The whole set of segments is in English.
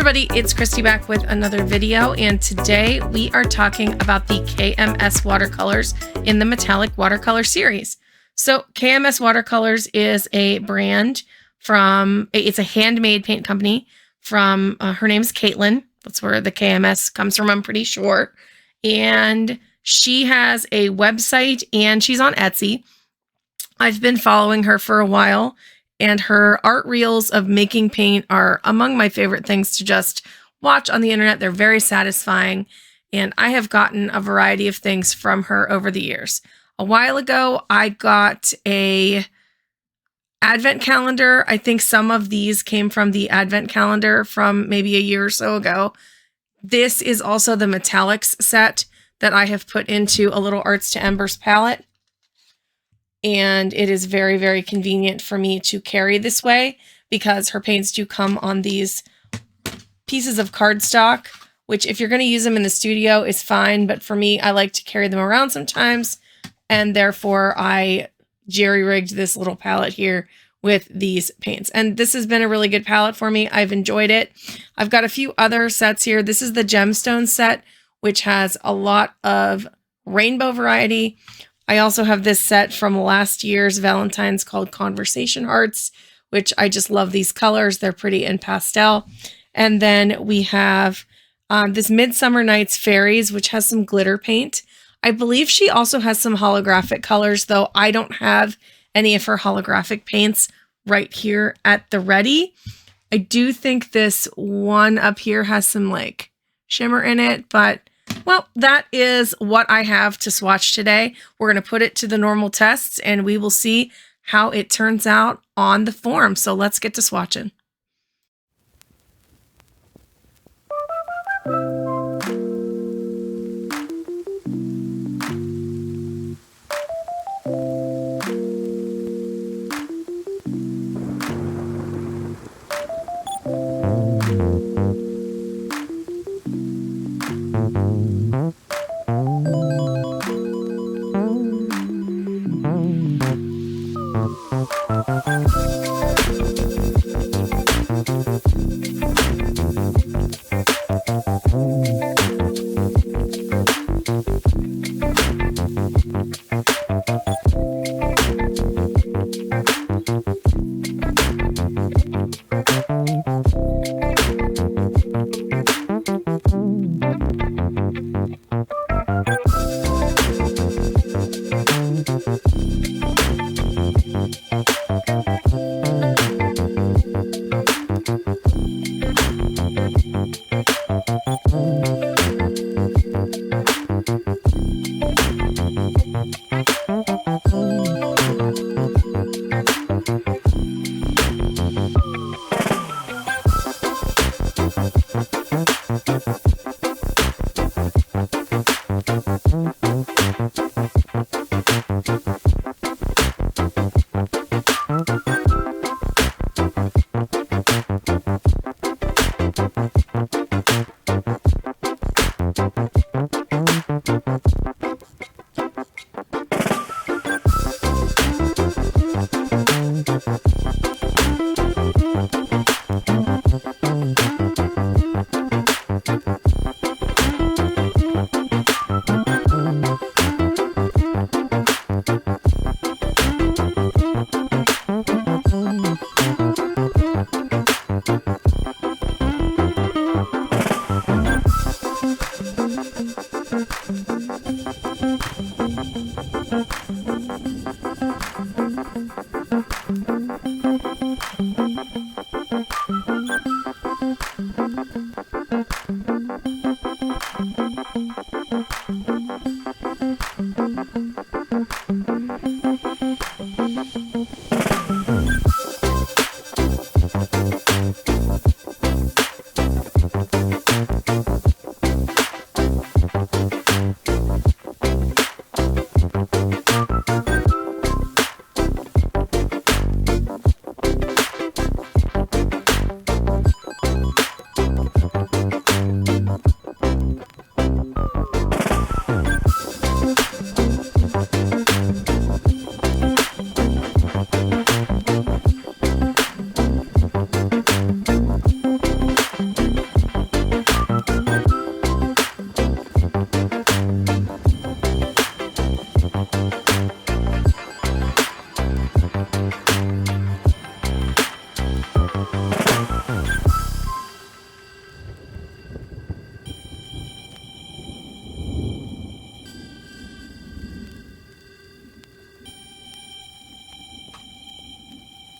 everybody, it's Christy back with another video, and today we are talking about the KMS Watercolors in the Metallic Watercolor series. So KMS Watercolors is a brand it's a handmade paint company from, her name's Katelyn. That's where the KMS comes from, I'm pretty sure. And she has a website and she's on Etsy. I've been following her for a while, and her art reels of making paint are among my favorite things to just watch on the internet. They're very satisfying, and I have gotten a variety of things from her over the years. A while ago, I got a advent calendar. I think some of these came from the advent calendar from maybe a year or so ago. This is also the metallics set that I have put into a little Arts to Embers palette. And it is very, very convenient for me to carry this way because her paints do come on these pieces of cardstock, which if you're going to use them in the studio is fine. But for me, I like to carry them around sometimes. And therefore, I jerry-rigged this little palette here with these paints. And this has been a really good palette for me. I've enjoyed it. I've got a few other sets here. This is the gemstone set, which has a lot of rainbow variety. I also have this set from last year's Valentine's called Conversation Hearts, which I just love these colors. They're pretty in pastel. And then we have this Midsummer Night's Fairies, which has some glitter paint. I believe she also has some holographic colors, though I don't have any of her holographic paints right here at the ready. I do think this one up here has some like shimmer in it, but well, that is what I have to swatch today. We're going to put it to the normal tests and we will see how it turns out on the form. So let's get to swatching.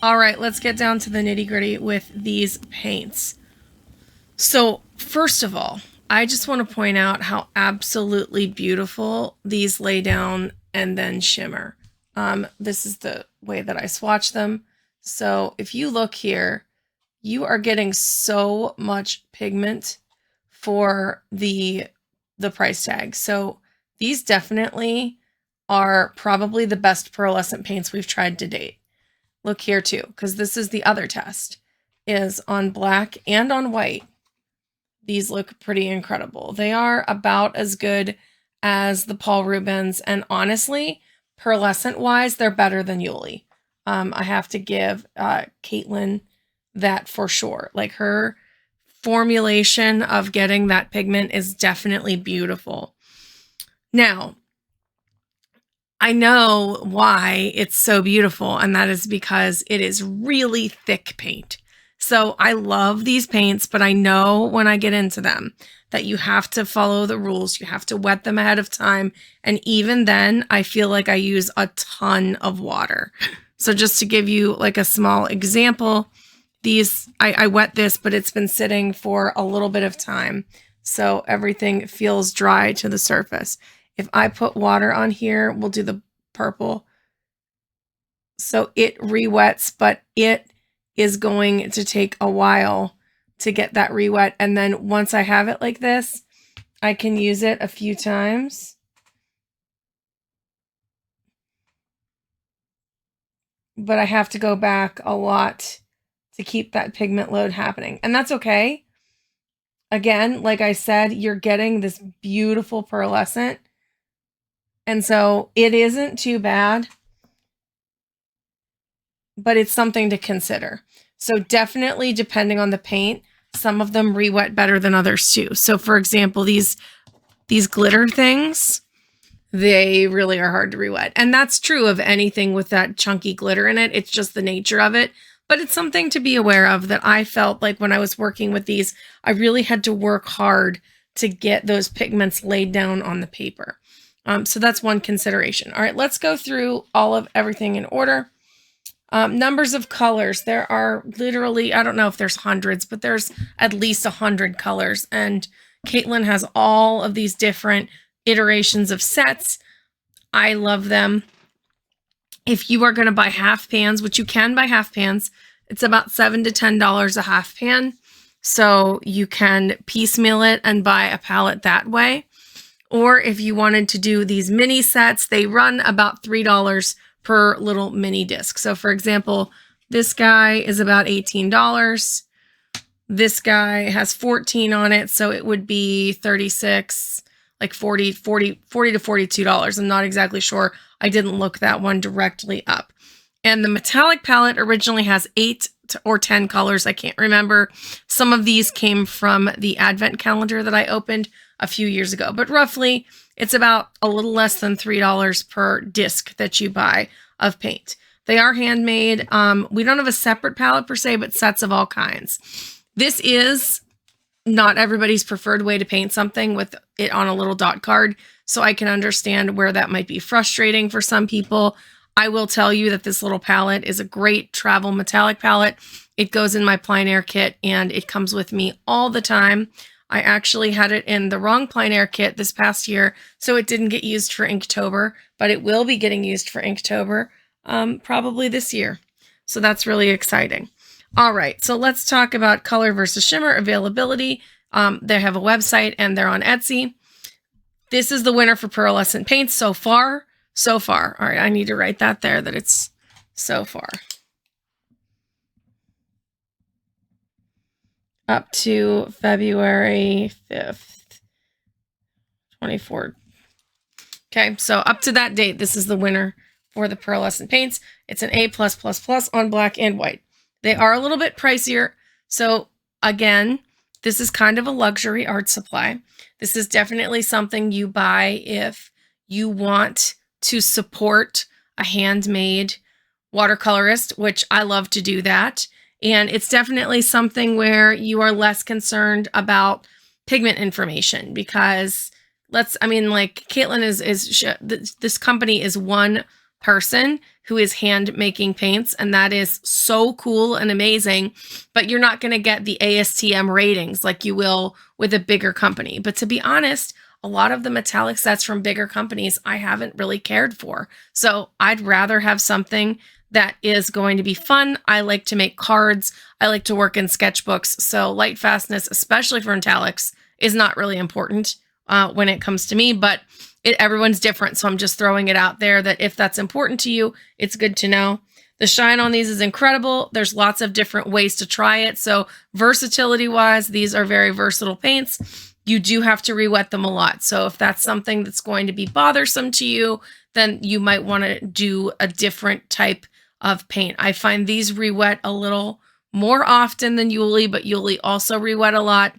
All right, let's get down to the nitty-gritty with these paints. So first of all, I just want to point out how absolutely beautiful these lay down and then shimmer. This is the way that I swatch them. So if you look here, you are getting so much pigment for the price tag. So these definitely are probably the best pearlescent paints we've tried to date. Look here too, because this is the other test, is on black and on white. These look pretty incredible. They are about as good as the Paul Rubens, and honestly, pearlescent-wise, they're better than Yuli. I have to give Katelyn that for sure. Like, her formulation of getting that pigment is definitely beautiful. Now, I know why it's so beautiful, and that is because it is really thick paint. So I love these paints, but I know when I get into them that you have to follow the rules. You have to wet them ahead of time. And even then, I feel like I use a ton of water. So just to give you like a small example, these, I wet this, but it's been sitting for a little bit of time. So everything feels dry to the surface. If I put water on here, we'll do the purple. So it re-wets, but it is going to take a while to get that re-wet. And then once I have it like this, I can use it a few times. But I have to go back a lot to keep that pigment load happening. And that's okay. Again, like I said, you're getting this beautiful pearlescent. And so it isn't too bad, but it's something to consider. So definitely, depending on the paint, some of them re-wet better than others too. So for example, these glitter things, they really are hard to re-wet. And that's true of anything with that chunky glitter in it. It's just the nature of it. But it's something to be aware of that I felt like when I was working with these, I really had to work hard to get those pigments laid down on the paper. So that's one consideration. All right, let's go through everything in order. Numbers of colors. There are literally, I don't know if there's hundreds, but there's at least 100 colors. And Katelyn has all of these different iterations of sets. I love them. If you are going to buy half pans, which you can buy half pans, it's about $7 to $10 a half pan. So you can piecemeal it and buy a palette that way. Or if you wanted to do these mini sets, they run about $3 per little mini disc. So for example, this guy is about $18. This guy has 14 on it, so it would be 36, like 40 to $42. I'm not exactly sure. I didn't look that one directly up. And the metallic palette originally has 8 or 10 colors. I can't remember. Some of these came from the advent calendar that I opened a few years ago, but roughly it's about a little less than $3 per disc that you buy of paint. They are handmade. We don't have a separate palette per se, but sets of all kinds. This is not everybody's preferred way to paint something with it on a little dot card, so I can understand where that might be frustrating for some people. I will tell you that this little palette is a great travel metallic palette. It goes in my plein air kit and it comes with me all the time. I actually had it in the wrong plein air kit this past year, so it didn't get used for Inktober, but it will be getting used for Inktober probably this year. So that's really exciting. All right, so let's talk about color versus shimmer availability. They have a website and they're on Etsy. This is the winner for pearlescent paints so far. So far. All right, I need to write that there, that it's so far. Up to February 5th, 24. Okay, so up to that date, this is the winner for the pearlescent paints. It's an A+++ on black and white. They are a little bit pricier. So again, this is kind of a luxury art supply. This is definitely something you buy if you want to support a handmade watercolorist, which I love to do that. And it's definitely something where you are less concerned about pigment information because like Katelyn this company is one person who is hand making paints, and that is so cool and amazing, but you're not going to get the ASTM ratings like you will with a bigger company. But to be honest, a lot of the metallic sets from bigger companies I haven't really cared for. So I'd rather have something that is going to be fun. I like to make cards. I like to work in sketchbooks. So light fastness, especially for metallics, is not really important when it comes to me, but everyone's different. So I'm just throwing it out there that if that's important to you, it's good to know. The shine on these is incredible. There's lots of different ways to try it. So versatility wise, these are very versatile paints. You do have to rewet them a lot. So if that's something that's going to be bothersome to you, then you might want to do a different type of paint. I find these rewet a little more often than Yuli, but Yuli also rewet a lot.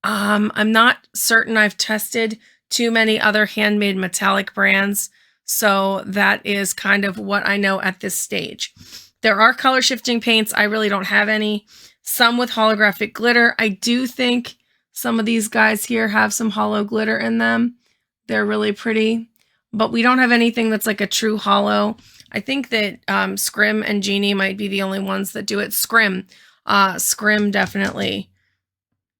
I'm not certain I've tested too many other handmade metallic brands, so that is kind of what I know at this stage. There are color shifting paints. I really don't have any. Some with holographic glitter. I do think some of these guys here have some hollow glitter in them. They're really pretty, but we don't have anything that's like a true hollow. I think that Scrim and Genie might be the only ones that do it. Scrim definitely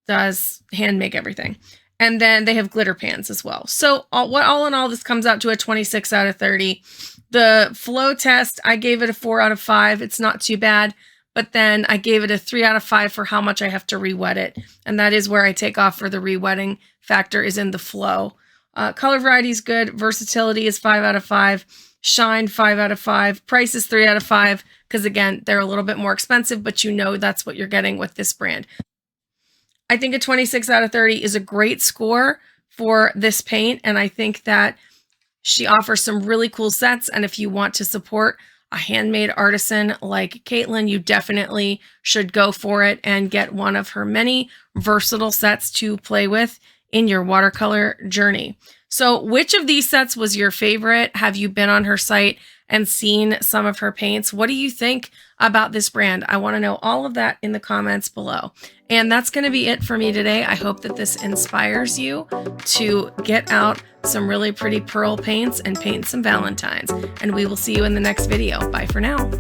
does hand make everything. And then they have glitter pans as well. So all in all, this comes out to a 26 out of 30. The flow test, I gave it a 4 out of 5. It's not too bad. But then I gave it a 3 out of 5 for how much I have to rewet it. And that is where I take off for the rewetting factor, is in the flow. Color variety is good. Versatility is 5 out of 5. Shine, 5 out of 5. Price is 3 out of 5. Because again, they're a little bit more expensive, but you know that's what you're getting with this brand. I think a 26 out of 30 is a great score for this paint. And I think that she offers some really cool sets. And if you want to support a handmade artisan like Katelyn, you definitely should go for it and get one of her many versatile sets to play with in your watercolor journey. So which of these sets was your favorite? Have you been on her site and seen some of her paints? What do you think about this brand? I want to know all of that in the comments below. And that's going to be it for me today. I hope that this inspires you to get out some really pretty pearl paints and paint some Valentines. And we will see you in the next video. Bye for now.